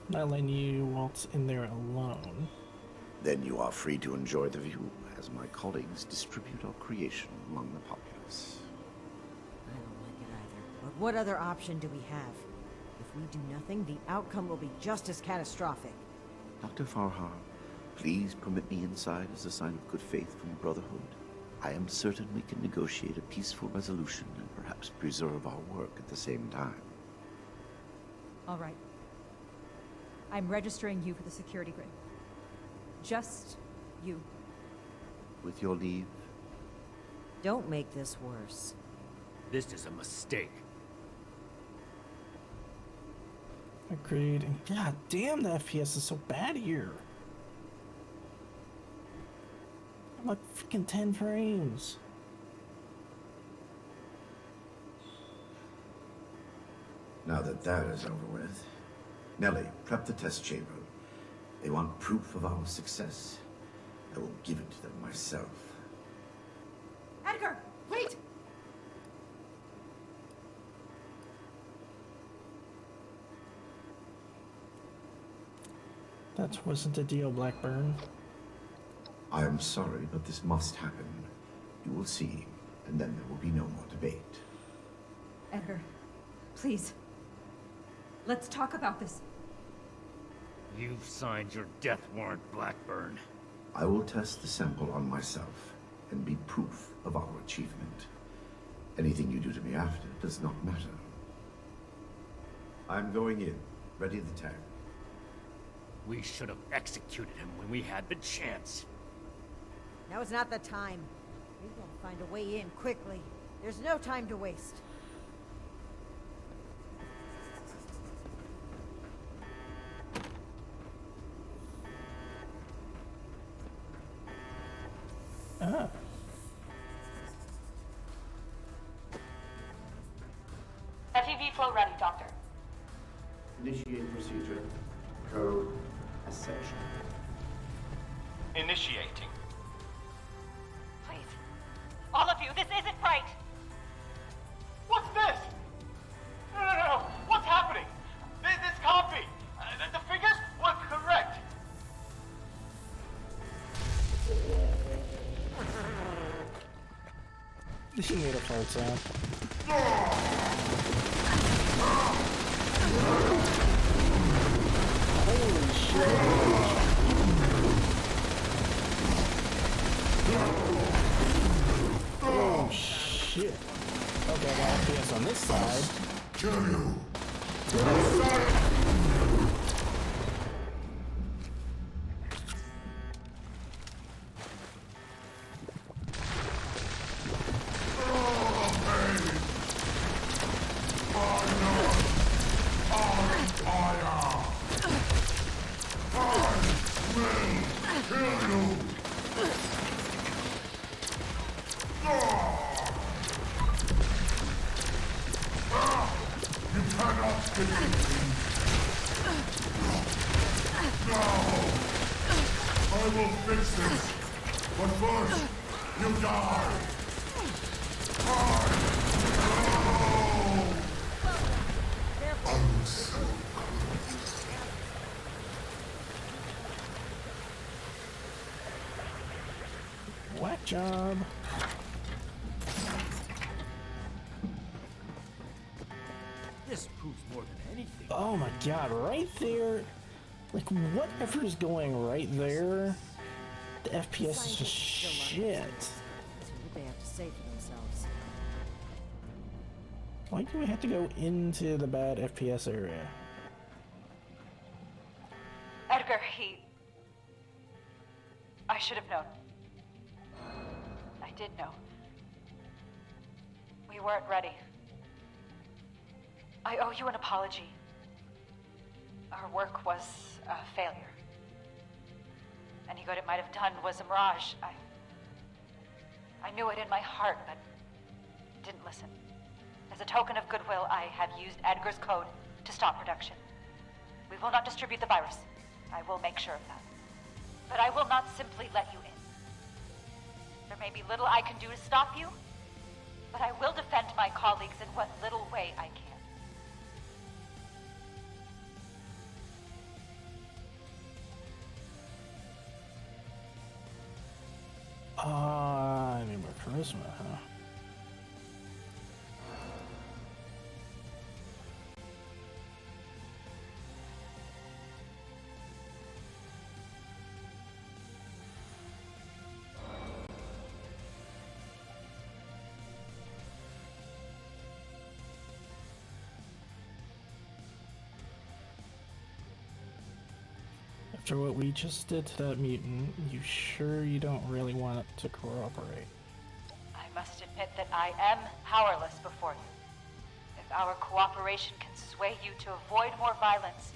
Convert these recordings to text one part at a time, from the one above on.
Not letting you waltz in there alone. Then you are free to enjoy the view as my colleagues distribute our creation among the populace. I don't like it either. But what other option do we have? If we do nothing, the outcome will be just as catastrophic. Dr. Farhar, please permit me inside as a sign of good faith from the Brotherhood. I am certain we can negotiate a peaceful resolution and perhaps preserve our work at the same time. All right. I'm registering you for the security grid. Just you. With your leave, Don't make this worse. This is a mistake. Agreed. And god damn, the FPS is so bad here. I'm like freaking 10 frames. now that that is over with, Nellie, prep the test chamber. They want proof of our success. I will give it to them myself. Edgar, wait! That wasn't the deal, Blackburn. I am sorry, but this must happen. You will see, and then there will be no more debate. Edgar, please. Let's talk about this. You've signed your death warrant, Blackburn. I will test the sample on myself and be proof of our achievement. Anything you do to me after does not matter. I'm going in. Ready the tag. We should have executed him when we had the chance. Now is not the time. We will find a way in quickly. There's no time to waste. Ah. FEV flow ready, Doctor. Initiate procedure. Code Ascension. Initiating. Please. All of you, this isn't right! What's this? No. What's happening? This can't be. The figures were correct. She made a fart sound. Holy shit. Oh shit. Okay, I got FPS on this side. Kill you! I will fix this, but first, you die! Whack job. This proves more than anything. Oh my god, right there. Like, whatever is going right there, the FPS is just shit. So what they have to say for themselves. Why do we have to go into the bad FPS area? Edgar, I should have known. I did know. We weren't ready. I owe you an apology. Our work was a failure. Any good it might have done was a mirage. I knew it in my heart, but didn't listen. As a token of goodwill, I have used Edgar's code to stop production. We will not distribute the virus. I will make sure of that. But I will not simply let you in. There may be little I can do to stop you, but I will defend my colleagues in what little way I can. I need more charisma, huh? After what we just did to that mutant, you sure you don't really want it to cooperate? I must admit that I am powerless before you. If our cooperation can sway you to avoid more violence,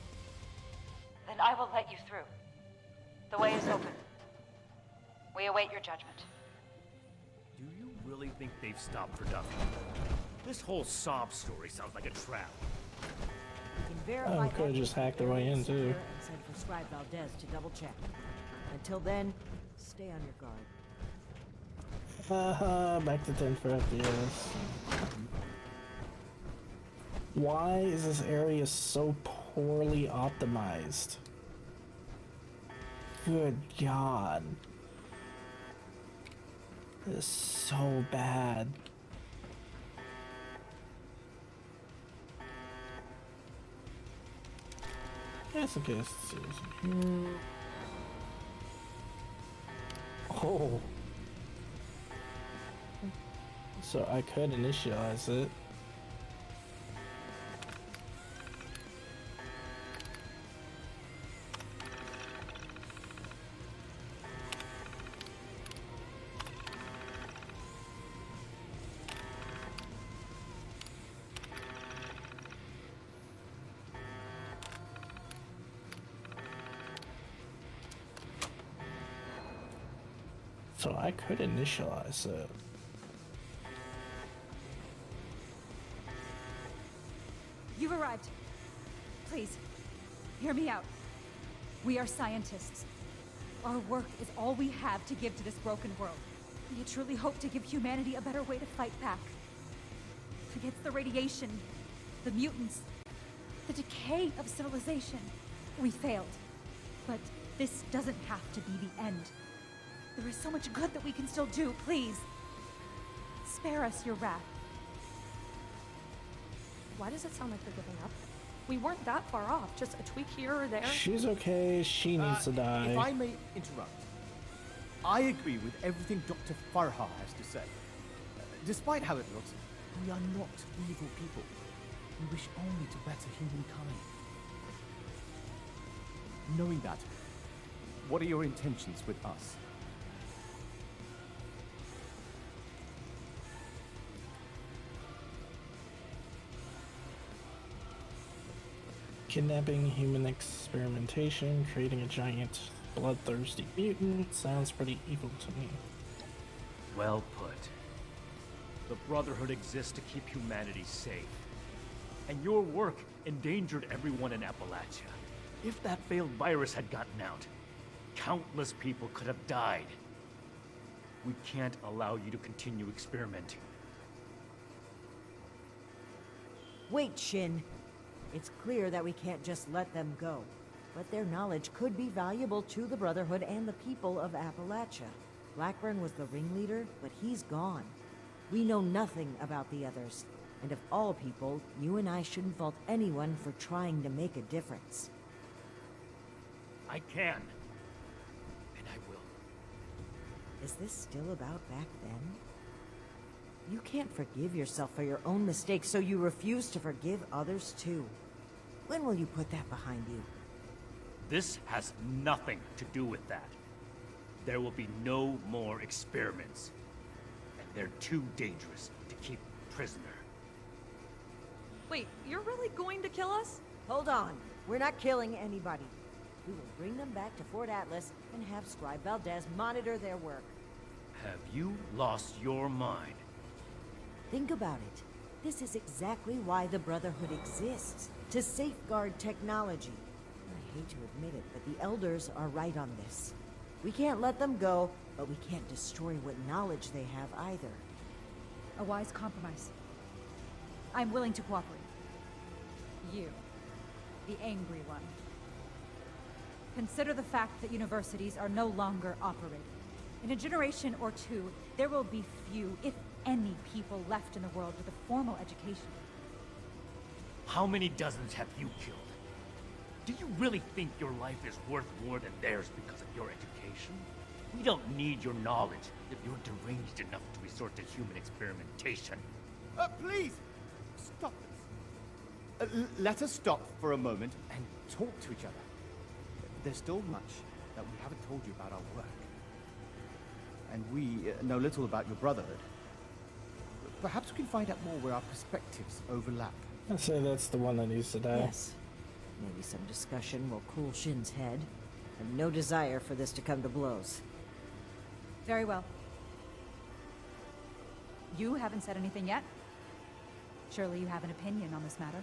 then I will let you through. The way is open. We await your judgment. Do you really think they've stopped production? This whole sob story sounds like a trap. We can verify could have just hacked their way in, too. and send for Scribe Valdez to double check. Until then, stay on your guard. Back to 10 for FPS. Why is this area so poorly optimized? Good God. This is so bad. Yes, okay, let's see what's in here. Oh. So I could initialize it. So I could initialize it. You've arrived. Please, hear me out. We are scientists. Our work is all we have to give to this broken world. We truly hope to give humanity a better way to fight back. Against the radiation, the mutants, the decay of civilization. We failed. But this doesn't have to be the end. There is so much good that we can still do, please. Spare us your wrath. Why does it sound like they're giving up? We weren't that far off, just a tweak here or there. She's okay, she needs to die. If I may interrupt, I agree with everything Dr. Farha has to say. Despite how it looks, we are not evil people. We wish only to better humankind. Knowing that, what are your intentions with us? Kidnapping, human experimentation, creating a giant bloodthirsty mutant. Sounds pretty evil to me. Well put. The Brotherhood exists to keep humanity safe. And your work endangered everyone in Appalachia. If that failed virus had gotten out, countless people could have died. We can't allow you to continue experimenting. Wait, Shin. It's clear that we can't just let them go. But their knowledge could be valuable to the Brotherhood and the people of Appalachia. Blackburn was the ringleader, but he's gone. We know nothing about the others. And of all people, you and I shouldn't fault anyone for trying to make a difference. I can. And I will. Is this still about back then? You can't forgive yourself for your own mistakes, so you refuse to forgive others too. When will you put that behind you? This has nothing to do with that. There will be no more experiments. And they're too dangerous to keep prisoner. Wait, you're really going to kill us? Hold on. We're not killing anybody. We will bring them back to Fort Atlas and have Scribe Valdez monitor their work. Have you lost your mind? Think about it. This is exactly why the Brotherhood exists. To safeguard technology. I hate to admit it, but the Elders are right on this. We can't let them go, but we can't destroy what knowledge they have either. A wise compromise. I'm willing to cooperate. You, the angry one. Consider the fact that universities are no longer operating. In a generation or two, there will be few, if any, people left in the world with a formal education. How many dozens have you killed? Do you really think your life is worth more than theirs because of your education? We don't need your knowledge if you're deranged enough to resort to human experimentation. Please! Stop this. Let us stop for a moment and talk to each other. There's still much that we haven't told you about our work. And we know little about your brotherhood. Perhaps we can find out more where our perspectives overlap. I'd say that's the one that needs to die. Yes. Maybe some discussion will cool Shin's head. And no desire for this to come to blows. Very well. You haven't said anything yet. Surely you have an opinion on this matter.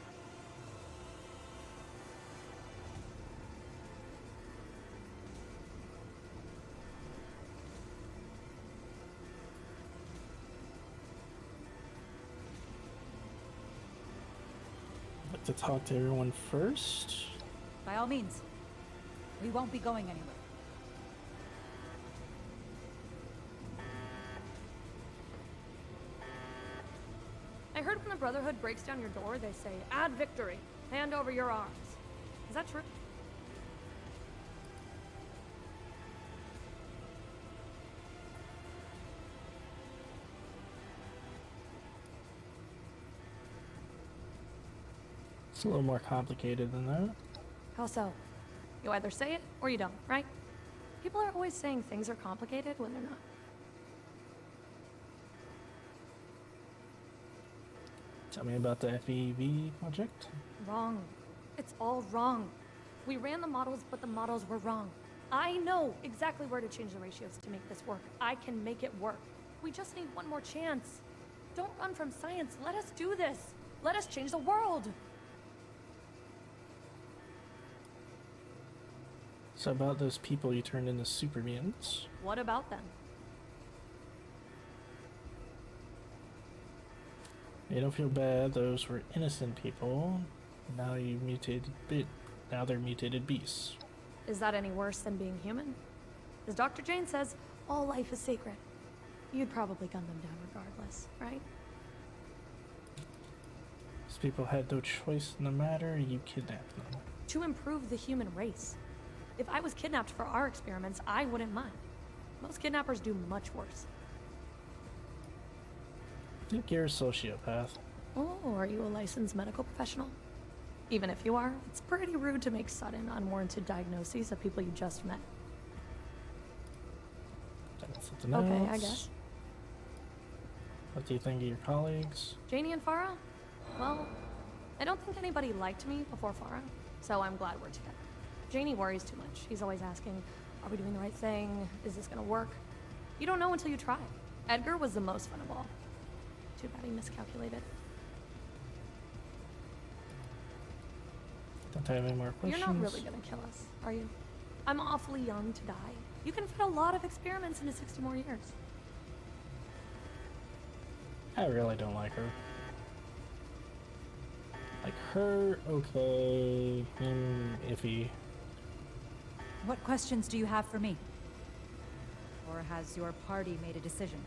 I'd like to talk to everyone first. By all means. We won't be going anywhere. I heard when the Brotherhood breaks down your door, they say, "Add victory. Hand over your arms." Is that true? It's a little more complicated than that. How so? You either say it or you don't, right? People are always saying things are complicated when they're not. Tell me about the FEV project. Wrong. It's all wrong. We ran the models, but the models were wrong. I know exactly where to change the ratios to make this work. I can make it work. We just need one more chance. Don't run from science. Let us do this. Let us change the world. So about those people you turned into super mutants. What about them? You don't feel bad, those were innocent people. Now you mutated now they're mutated beasts. Is that any worse than being human? As Dr. Jane says, all life is sacred. You'd probably gun them down regardless, right? These people had no choice in the matter, you kidnapped them. To improve the human race. If I was kidnapped for our experiments, I wouldn't mind. Most kidnappers do much worse. I think you're a sociopath. Oh, are you a licensed medical professional? Even if you are, it's pretty rude to make sudden, unwarranted diagnoses of people you just met. That's something Okay, else. I guess. What do you think of your colleagues? Janie and Farah? Well, I don't think anybody liked me before Farah, so I'm glad we're together. Janie worries too much. She's always asking, are we doing the right thing? Is this gonna work? You don't know until you try. Edgar was the most fun of all. Too bad he miscalculated. Don't I have any more questions? You're not really gonna kill us, are you? I'm awfully young to die. You can fit a lot of experiments into 60 more years. I really don't like her. Like her, okay, him, iffy. What questions do you have for me? Or has your party made a decision?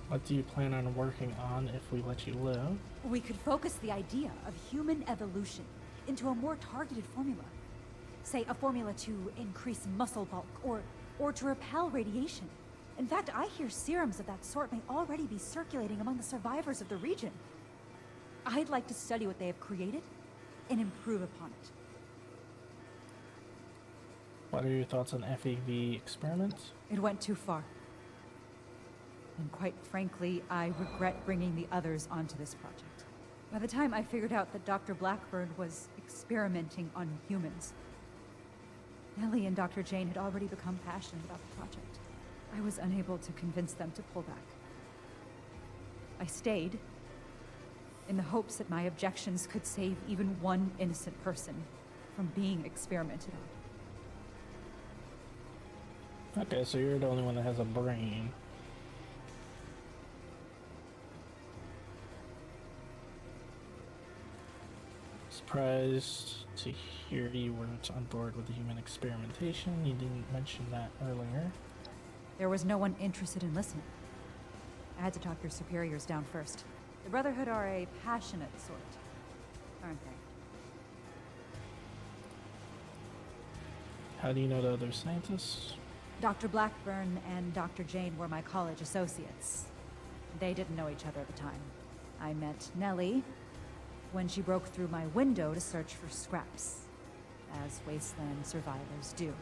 What do you plan on working on if we let you live? We could focus the idea of human evolution into a more targeted formula. Say, a formula to increase muscle bulk, or to repel radiation. In fact, I hear serums of that sort may already be circulating among the survivors of the region. I'd like to study what they have created and improve upon it. What are your thoughts on FEV experiments? It went too far. And quite frankly, I regret bringing the others onto this project. By the time I figured out that Dr. Blackburn was experimenting on humans, Ellie and Dr. Jane had already become passionate about the project. I was unable to convince them to pull back. I stayed, in the hopes that my objections could save even one innocent person from being experimented on. Okay, so you're the only one that has a brain. Surprised to hear you weren't on board with the human experimentation. You didn't mention that earlier. There was no one interested in listening. I had to talk your superiors down first. The Brotherhood are a passionate sort, aren't they? How do you know the other scientists? Dr. Blackburn and Dr. Jane were my college associates. They didn't know each other at the time. I met Nellie when she broke through my window to search for scraps, as wasteland survivors do.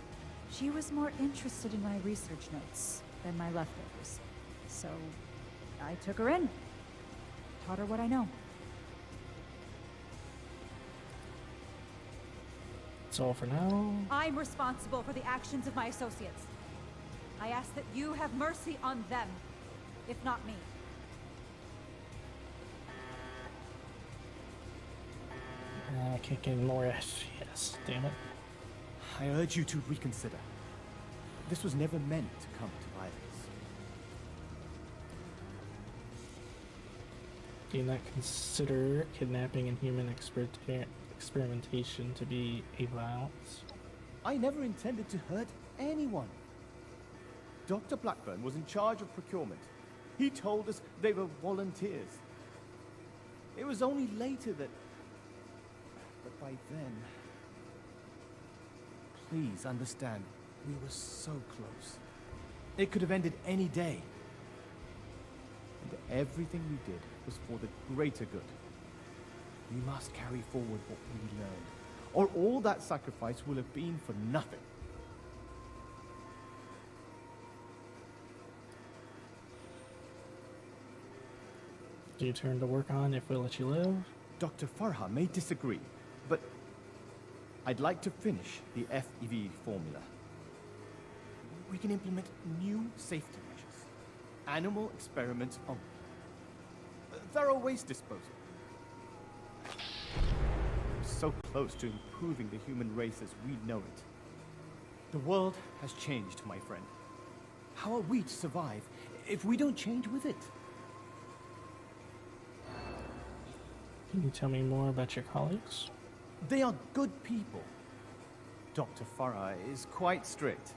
She was more interested in my research notes than my leftovers, so I took her in, taught her what I know. That's all for now. I'm responsible for the actions of my associates. I ask that you have mercy on them, if not me. I can't get more FPS, damn it. I urge you to reconsider. This was never meant to come to violence. Do you not consider kidnapping and human experimentation to be a violence? I never intended to hurt anyone. Dr. Blackburn was in charge of procurement. He told us they were volunteers. It was only later that... But by then... Please understand, we were so close. It could have ended any day. And everything we did was for the greater good. We must carry forward what we learned, or all that sacrifice will have been for nothing. Do you turn to work on if we let you live? Dr. Farha may disagree, but I'd like to finish the FEV formula. We can implement new safety measures. Animal experiments only. Thorough waste disposal. We're so close to improving the human race as we know it. The world has changed, my friend. How are we to survive if we don't change with it? Can you tell me more about your colleagues? They are good people. Dr. Farah is quite strict,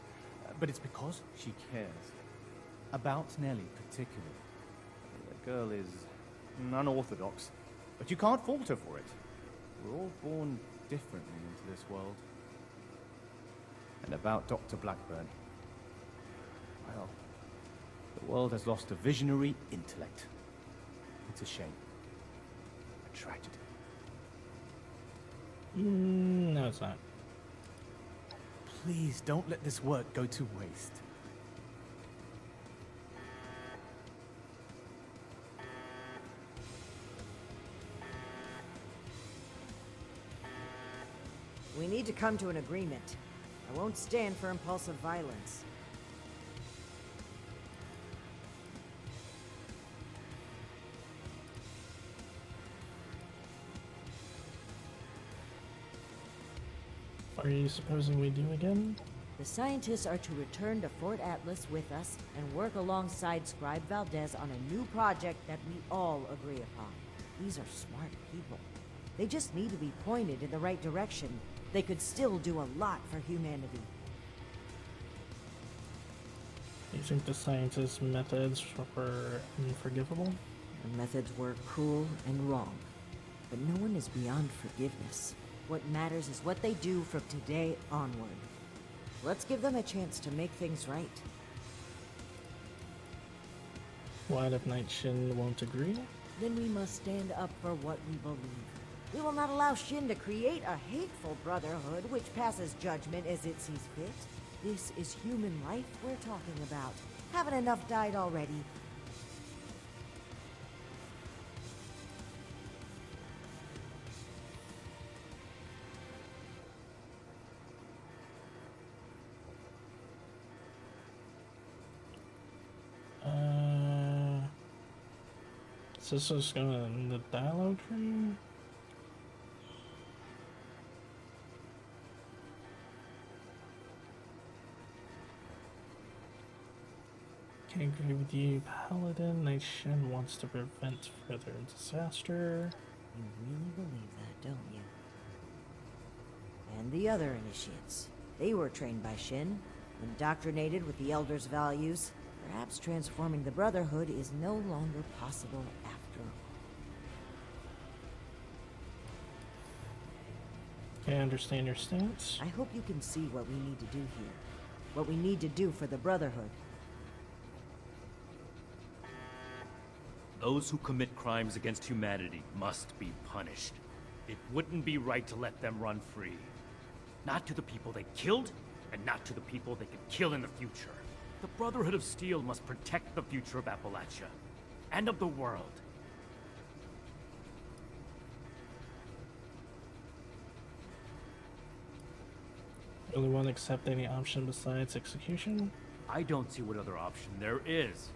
but it's because she cares. About Nellie particularly. The girl is unorthodox, but you can't fault her for it. We're all born differently into this world. And about Dr. Blackburn, well, the world has lost a visionary intellect. It's a shame. A tragedy. No, it's not. Please don't let this work go to waste. We need to come to an agreement. I won't stand for impulsive violence. What are you supposing we do again? The scientists are to return to Fort Atlas with us and work alongside Scribe Valdez on a new project that we all agree upon. These are smart people. They just need to be pointed in the right direction. They could still do a lot for humanity. Do you think the scientists' methods were unforgivable? The methods were cruel and wrong, but no one is beyond forgiveness. What matters is what they do from today onward. Let's give them a chance to make things right. What if Knight Shin won't agree? Then we must stand up for what we believe. We will not allow Shin to create a hateful brotherhood which passes judgment as it sees fit. This is human life we're talking about. Haven't enough died already? So this is going in the dialogue tree? Can't agree with you, Paladin. Knight Shin wants to prevent further disaster. You really believe that, don't you? And the other initiates. They were trained by Shin, indoctrinated with the Elder's values. Perhaps transforming the Brotherhood is no longer possible after all. Okay, I understand your stance. I hope you can see what we need to do here. What we need to do for the Brotherhood. Those who commit crimes against humanity must be punished. It wouldn't be right to let them run free. Not to the people they killed, and not to the people they could kill in the future. The Brotherhood of Steel must protect the future of Appalachia, and of the world. Really want to accept any option besides execution? I don't see what other option there is.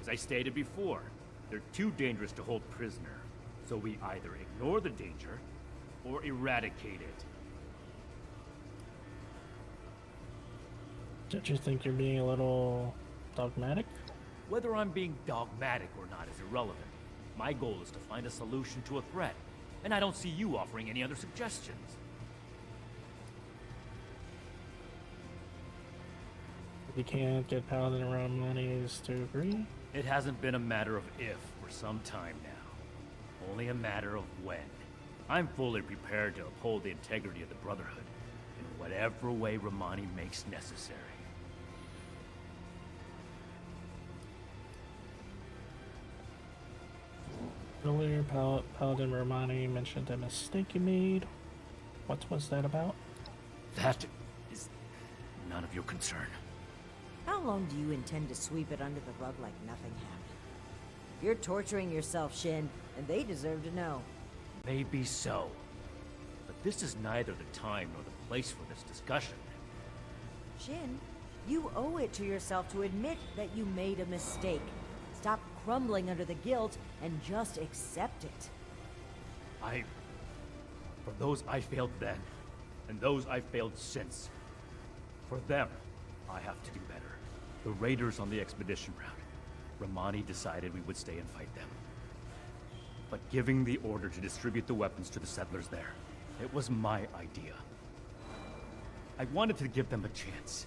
As I stated before, they're too dangerous to hold prisoner. So we either ignore the danger, or eradicate it. Don't you think you're being a little dogmatic? Whether I'm being dogmatic or not is irrelevant. My goal is to find a solution to a threat, and I don't see you offering any other suggestions. You can't get Paladin and Romani's to agree? It hasn't been a matter of if for some time now. Only a matter of when. I'm fully prepared to uphold the integrity of the Brotherhood in whatever way Romani makes necessary. Earlier, Paladin Romani mentioned a mistake you made. What was that about? That is none of your concern. How long do you intend to sweep it under the rug like nothing happened? You're torturing yourself, Shin, and they deserve to know. Maybe so. But this is neither the time nor the place for this discussion. Shin, you owe it to yourself to admit that you made a mistake. Stop crumbling under the guilt and just accept it. For those I failed then, and those I failed since, for them, I have to do better. The raiders on the expedition route, Romani decided we would stay and fight them. But giving the order to distribute the weapons to the settlers there, it was my idea. I wanted to give them a chance.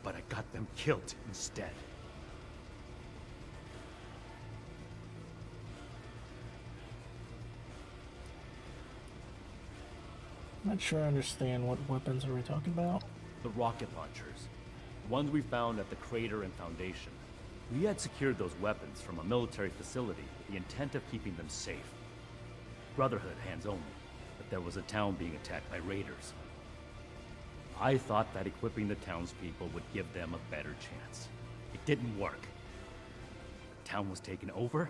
But I got them killed instead. I'm not sure I understand. What weapons are we talking about? The rocket launchers, the ones we found at the crater and foundation. We had secured those weapons from a military facility with the intent of keeping them safe. Brotherhood hands only, but there was a town being attacked by raiders. I thought that equipping the townspeople would give them a better chance. It didn't work. The town was taken over,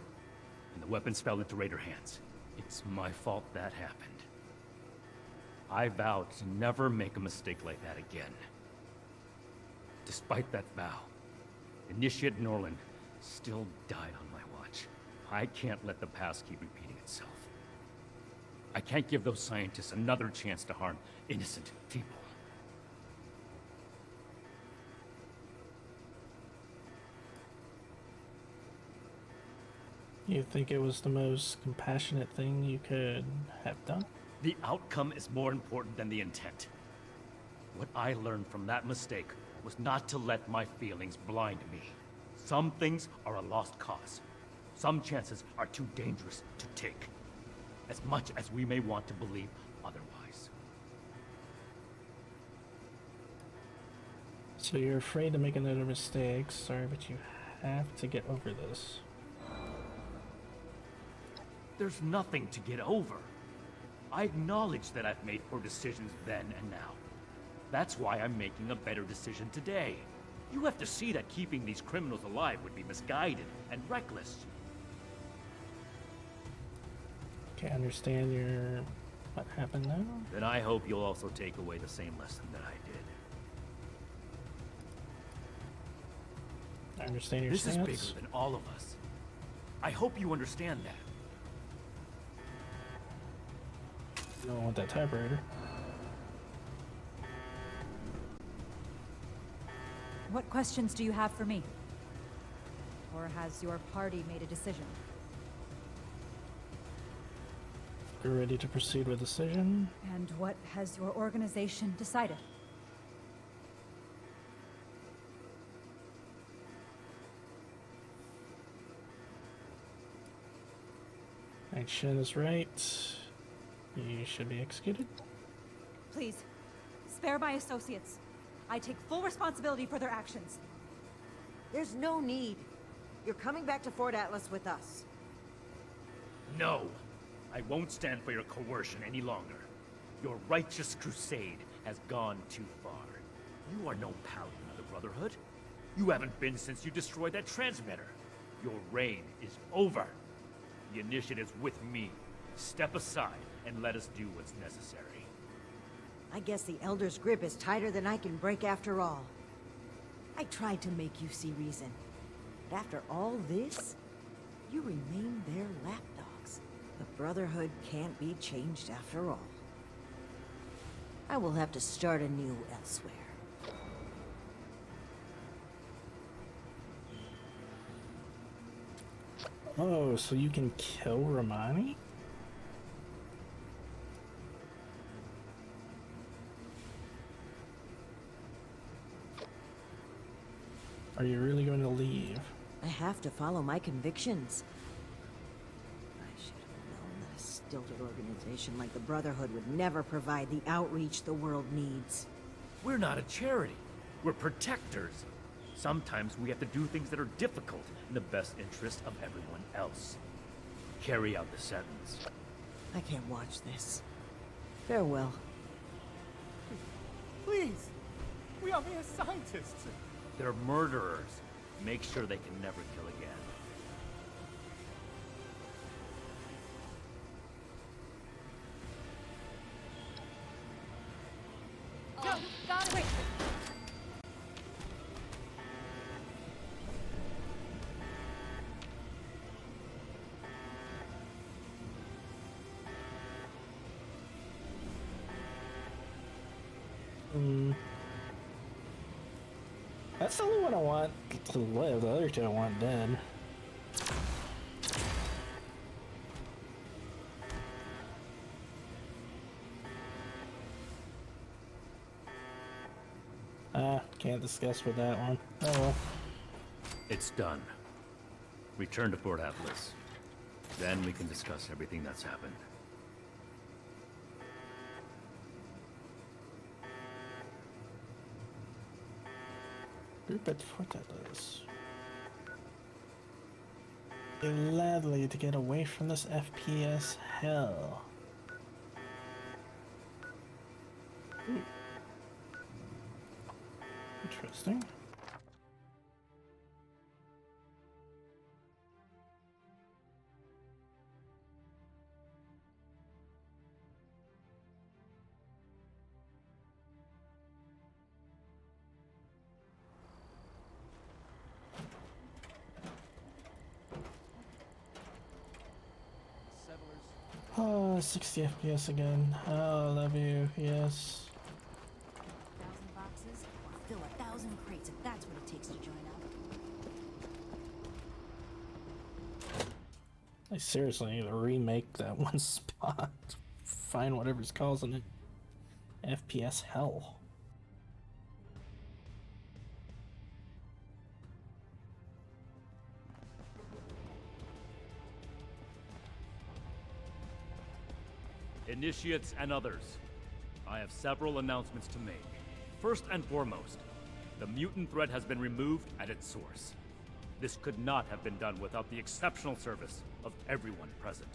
and the weapons fell into raider hands. It's my fault that happened. I vowed to never make a mistake like that again. Despite that vow, Initiate Norland still died on my watch. I can't let the past keep repeating itself. I can't give those scientists another chance to harm innocent people. You think it was the most compassionate thing you could have done? The outcome is more important than the intent. What I learned from that mistake was not to let my feelings blind me. Some things are a lost cause. Some chances are too dangerous to take. As much as we may want to believe otherwise. So you're afraid to make another mistake. Sorry, but you have to get over this. There's nothing to get over. I acknowledge that I've made poor decisions then and now. That's why I'm making a better decision today. You have to see that keeping these criminals alive would be misguided and reckless. Okay, I understand your... what happened now? Then I hope you'll also take away the same lesson that I did. I understand your This stance. is bigger than all of us. I hope you understand that. You don't want that typewriter. What questions do you have for me? Or has your party made a decision? We're ready to proceed with decision. And what has your organization decided? Right, Shin is right. You should be executed. Please, spare my associates. I take full responsibility for their actions. There's no need. You're coming back to Fort Atlas with us. No! I won't stand for your coercion any longer. Your righteous crusade has gone too far. You are no paladin of the Brotherhood. You haven't been since you destroyed that transmitter. Your reign is over. The initiative's with me. Step aside and let us do what's necessary. I guess the Elder's grip is tighter than I can break after all. I tried to make you see reason. But after all this, you remain their lapdogs. The Brotherhood can't be changed after all. I will have to start anew elsewhere. Oh, so you can kill Romani? Are you really going to leave? I have to follow my convictions. I should have known that a stilted organization like the Brotherhood would never provide the outreach the world needs. We're not a charity. We're protectors. Sometimes we have to do things that are difficult in the best interest of everyone else. Carry out the sentence. I can't watch this. Farewell. Please! We are mere scientists! They're murderers. Make sure they can never kill again. Oh, God, wait! That's the only one I want to live. The other two I want dead. Can't discuss with that one. Oh well. It's done. Return to Fort Atlas. Then we can discuss everything that's happened. Group at Fort Atlas. Gladly to get away from this FPS hell. Interesting. Oh, 60 FPS again. Oh, I love you. Yes. 1,000 boxes, or fill 1,000 crates if that's what it takes to join up. I seriously need to remake that one spot. Find whatever's causing it. FPS hell. Initiates and others, I have several announcements to make. First and foremost, the mutant threat has been removed at its source. This could not have been done without the exceptional service of everyone present.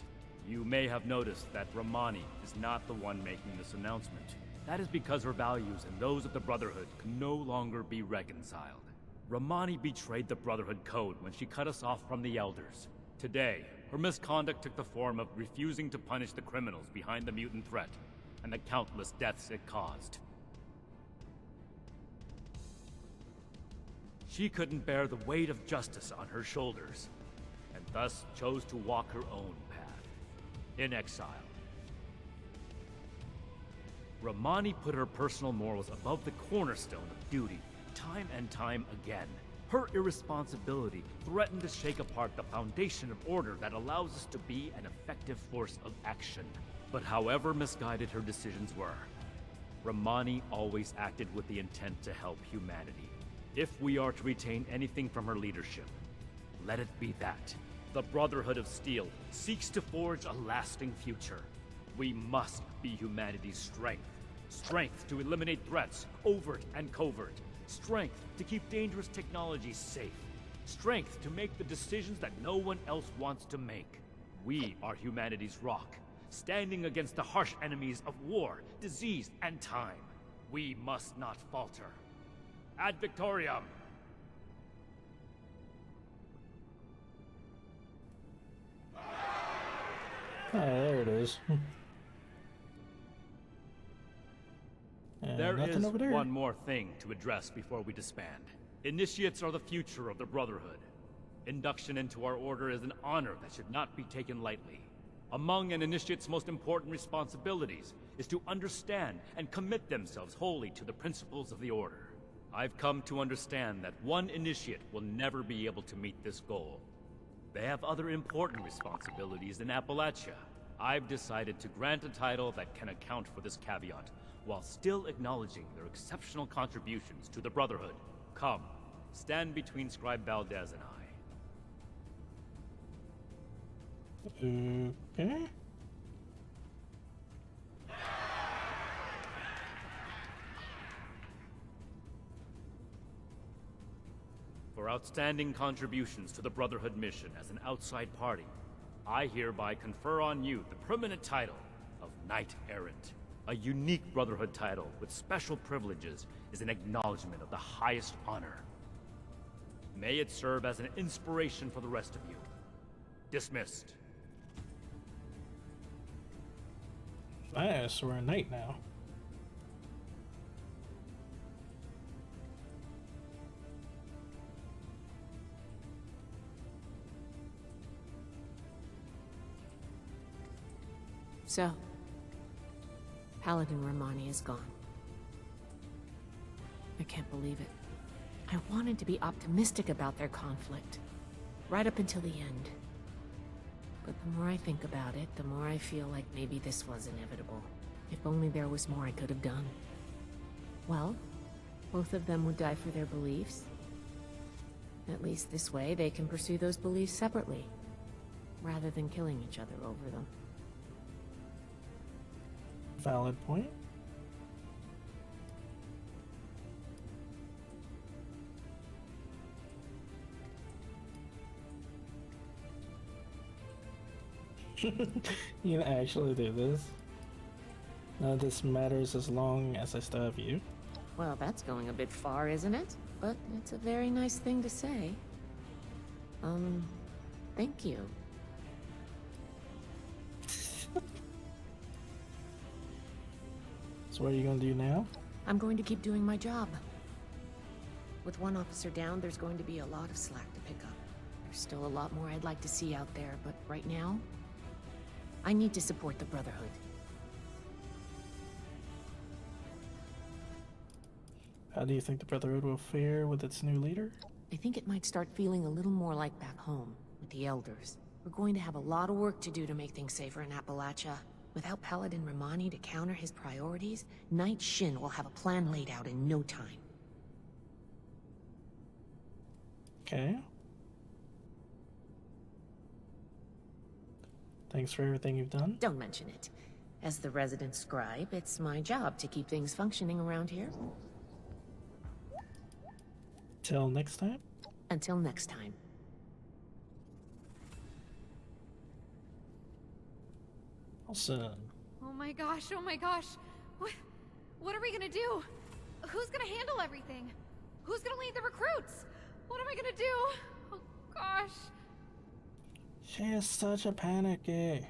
You may have noticed that Romani is not the one making this announcement. That is because her values and those of the Brotherhood can no longer be reconciled. Romani betrayed the Brotherhood code when she cut us off from the Elders. Today, her misconduct took the form of refusing to punish the criminals behind the mutant threat, and the countless deaths it caused. She couldn't bear the weight of justice on her shoulders, and thus chose to walk her own path, in exile. Romani put her personal morals above the cornerstone of duty, time and time again. Her irresponsibility threatened to shake apart the foundation of order that allows us to be an effective force of action. But however misguided her decisions were, Romani always acted with the intent to help humanity. If we are to retain anything from her leadership, let it be that. The Brotherhood of Steel seeks to forge a lasting future. We must be humanity's strength. Strength to eliminate threats, overt and covert. Strength to keep dangerous technologies safe. Strength to make the decisions that no one else wants to make. We are humanity's rock, standing against the harsh enemies of war, disease, and time. We must not falter. Ad Victoriam! Ah, there it is. And There nothing is over there. one more thing to address before we disband. Initiates are the future of the Brotherhood. Induction into our order is an honor that should not be taken lightly. Among an initiate's most important responsibilities is to understand and commit themselves wholly to the principles of the order. I've come to understand that one initiate will never be able to meet this goal. They have other important responsibilities in Appalachia. I've decided to grant a title that can account for this caveat, while still acknowledging their exceptional contributions to the Brotherhood. Come, stand between Scribe Valdez and I. Okay. For outstanding contributions to the Brotherhood mission as an outside party, I hereby confer on you the permanent title of Knight Errant. A unique Brotherhood title with special privileges is an acknowledgement of the highest honor. May it serve as an inspiration for the rest of you. Dismissed. Nice, we're a knight now. So, Paladin Romani is gone. I can't believe it. I wanted to be optimistic about their conflict, right up until the end. But the more I think about it, the more I feel like maybe this was inevitable. If only there was more I could have done. Well, both of them would die for their beliefs. At least this way, they can pursue those beliefs separately, rather than killing each other over them. Valid point. You can actually do this. None of this matters as long as I still have you. Well, that's going a bit far, isn't it? But it's a very nice thing to say. Thank you. So what are you gonna do now? I'm going to keep doing my job. With one officer down, there's going to be a lot of slack to pick up. There's still a lot more I'd like to see out there, but right now, I need to support the Brotherhood. How do you think the Brotherhood will fare with its new leader? I think it might start feeling a little more like back home, with the Elders. We're going to have a lot of work to do to make things safer in Appalachia. Without Paladin Romani to counter his priorities, Knight Shin will have a plan laid out in no time. Okay. Thanks for everything you've done. Don't mention it. As the resident scribe, it's my job to keep things functioning around here. Till next time. Until next time. Awesome. Oh my gosh, oh my gosh. What are we gonna do? Who's gonna handle everything? Who's gonna lead the recruits? What am I gonna do? Oh gosh. She is such a panicky.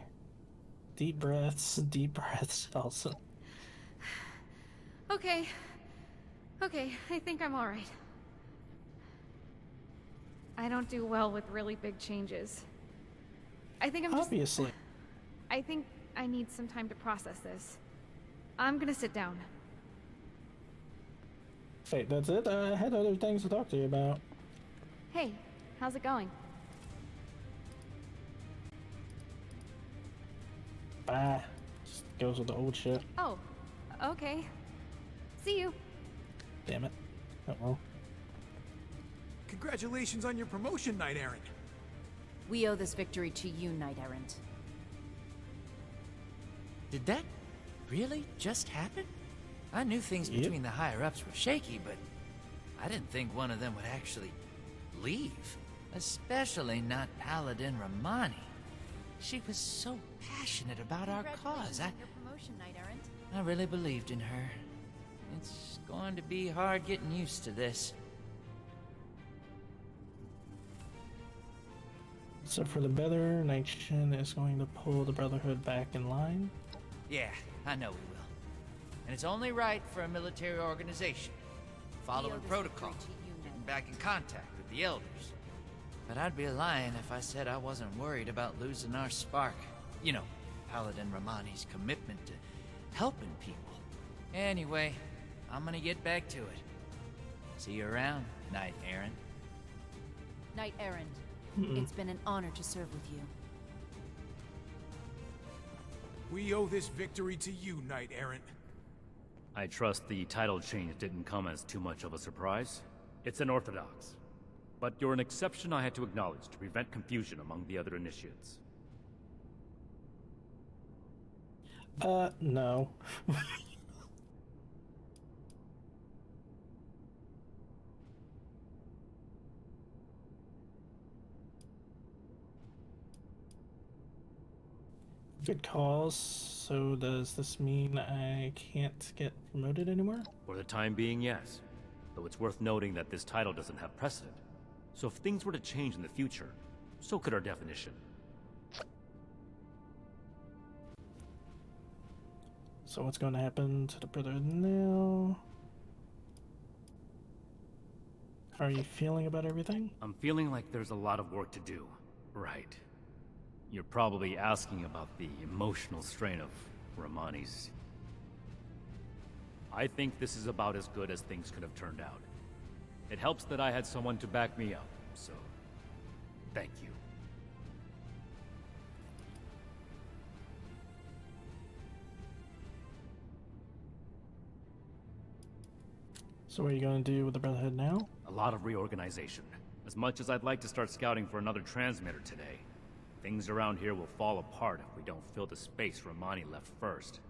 Deep breaths also. Okay, I think I'm alright. I don't do well with really big changes. I think I'm Obviously. I think I need some time to process this. I'm gonna sit down. Wait, that's it? I had other things to talk to you about. Hey, how's it going? Bah. Just goes with the old shit. Oh, okay. See you. Damn it. Oh well. Congratulations on your promotion, Knight Errant. We owe this victory to you, Knight Errant. Did that really just happen? I knew things between the higher-ups were shaky, but I didn't think one of them would actually leave. Especially not Paladin Romani. She was so passionate about our cause. Your promotion, Knight Errant. I really believed in her. It's going to be hard getting used to this. So for the better, Knight Shin is going to pull the Brotherhood back in line. Yeah, I know we will. And it's only right for a military organization. Following protocol, getting back in contact with the elders. But I'd be lying if I said I wasn't worried about losing our spark. You know, Paladin Romani's commitment to helping people. Anyway, I'm gonna get back to it. See you around, Knight Errant. Knight Errant, it's been an honor to serve with you. We owe this victory to you, Knight Errant. I trust the title change didn't come as too much of a surprise. It's unorthodox. But you're an exception I had to acknowledge to prevent confusion among the other initiates. No. Good cause. So does this mean I can't get promoted anymore? For the time being, yes. Though it's worth noting that this title doesn't have precedent. So if things were to change in the future, so could our definition. So what's going to happen to the Brotherhood now? How are you feeling about everything? I'm feeling like there's a lot of work to do. Right. You're probably asking about the emotional strain of Romani's. I think this is about as good as things could have turned out. It helps that I had someone to back me up, so thank you. So what are you going to do with the Brotherhood now? A lot of reorganization. As much as I'd like to start scouting for another transmitter today, things around here will fall apart if we don't fill the space Romani left first.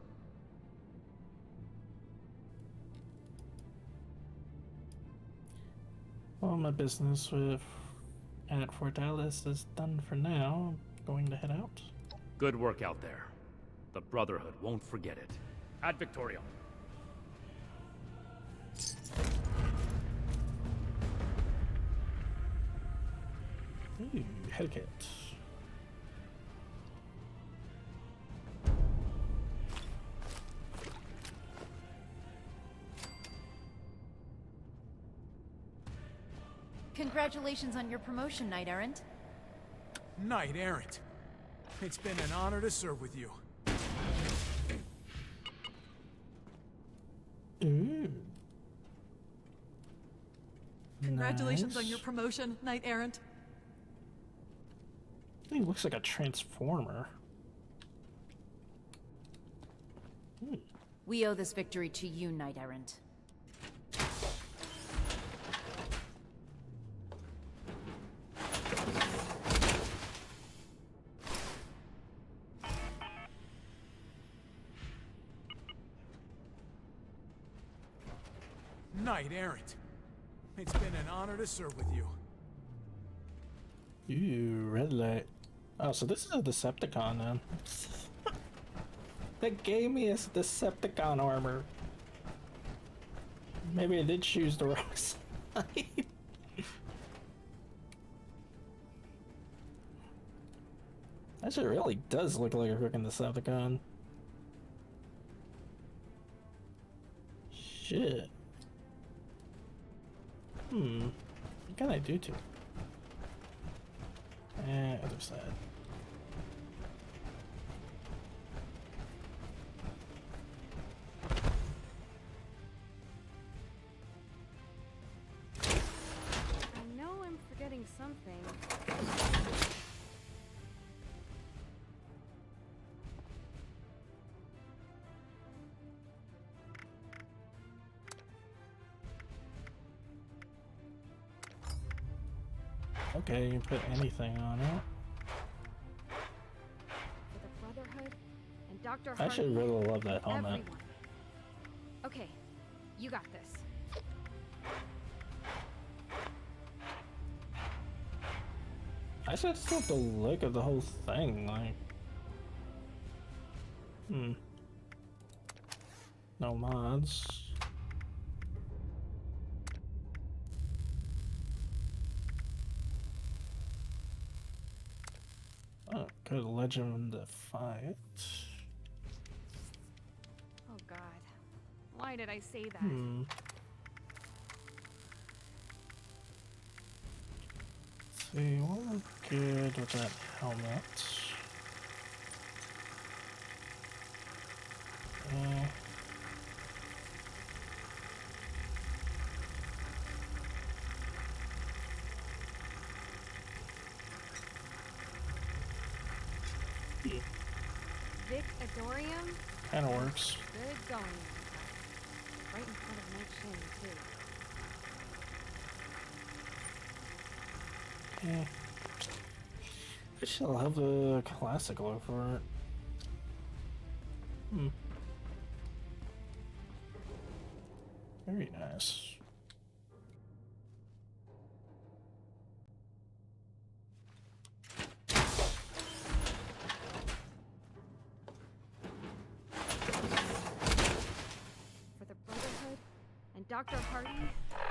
Well, my business with at Fort Dallas is done for now. I'm going to head out. Good work out there. The Brotherhood won't forget it. Ad Victoriam. Ooh, Hellcat. Congratulations on your promotion, Knight Errant. Knight Errant. It's been an honor to serve with you. Ooh. Congratulations Nice. on your promotion, Knight Errant. He looks like a transformer. We owe this victory to you, Knight Errant. Knight Errant. It's been an honor to serve with you. Ooh, red light. Oh, so this is a Decepticon then. That gave me a Decepticon armor. Maybe I did choose the wrong side. That shit really does look like a freaking Decepticon. Shit. What can I do to it? Other side. I know I'm forgetting something. Okay, you can put anything on it. For the Brotherhood and Dr. I should Hardy really love that and helmet. everyone. Okay, you got this. I just love the look of the whole thing, like... No mods. Oh, good legend to fight. Oh God, why did I say that? Let's see, what was good with that helmet? Vic Adorium? Kinda works. Good going. Right in front of Mike Shin, too. I shall have a classic look for it. Very nice. For the Brotherhood and Dr. Hardy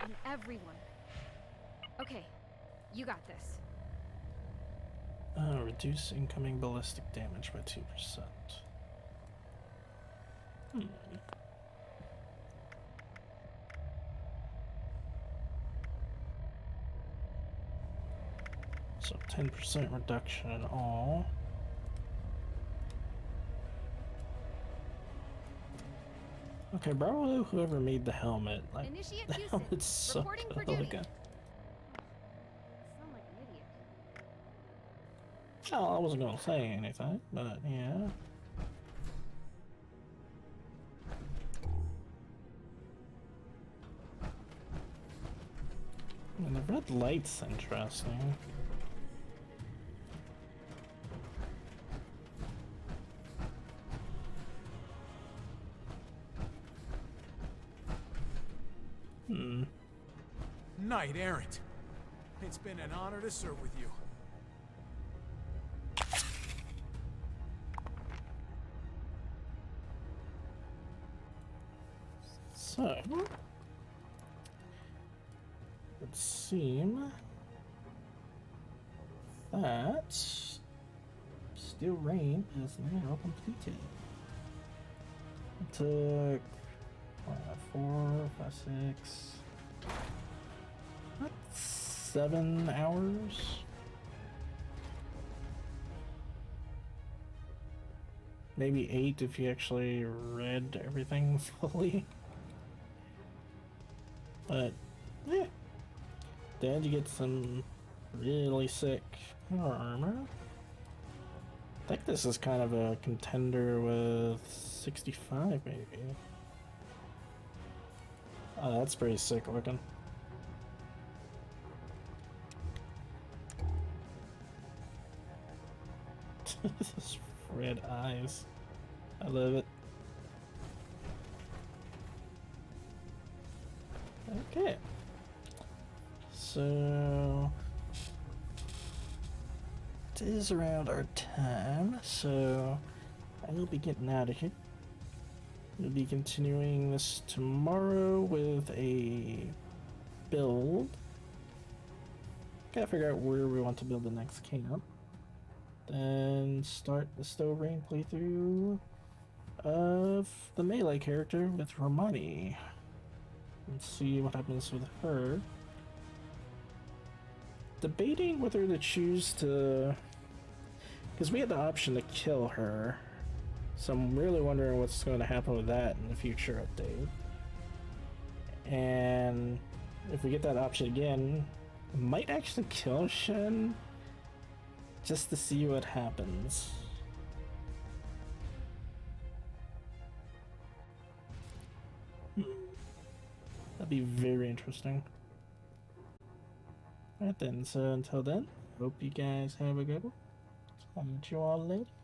and everyone. Okay, you got this. Reduce incoming ballistic damage by 2%. So 10% reduction in all. Okay, bravo whoever made the helmet. Like, Initiate the Houston. helmet's so Reporting for good. duty. Looking. Sound like an idiot. Oh, I wasn't gonna say anything, but yeah. And the red light's interesting. Knight Errant. It's been an honor to serve with you. So, it would seem that Steel Rain is now completed. It took 4, 5, 6, what, 7 hours? Maybe 8 if you actually read everything fully. But, yeah. Then you get some really sick power armor. I think this is kind of a contender with 65, maybe. Oh, that's pretty sick looking. Those red eyes. I love it. Okay. So it is around our time, so I will be getting out of here. We'll be continuing this tomorrow with a build. Gotta figure out where we want to build the next camp. Then start the Stove Rain playthrough of the melee character with Romani. And see what happens with her. Debating whether to choose to... because we had the option to kill her. So I'm really wondering what's going to happen with that in the future update. And if we get that option again, I might actually kill Shin just to see what happens. That'd be very interesting. Alright then, so until then, hope you guys have a good one. Talk to you all later.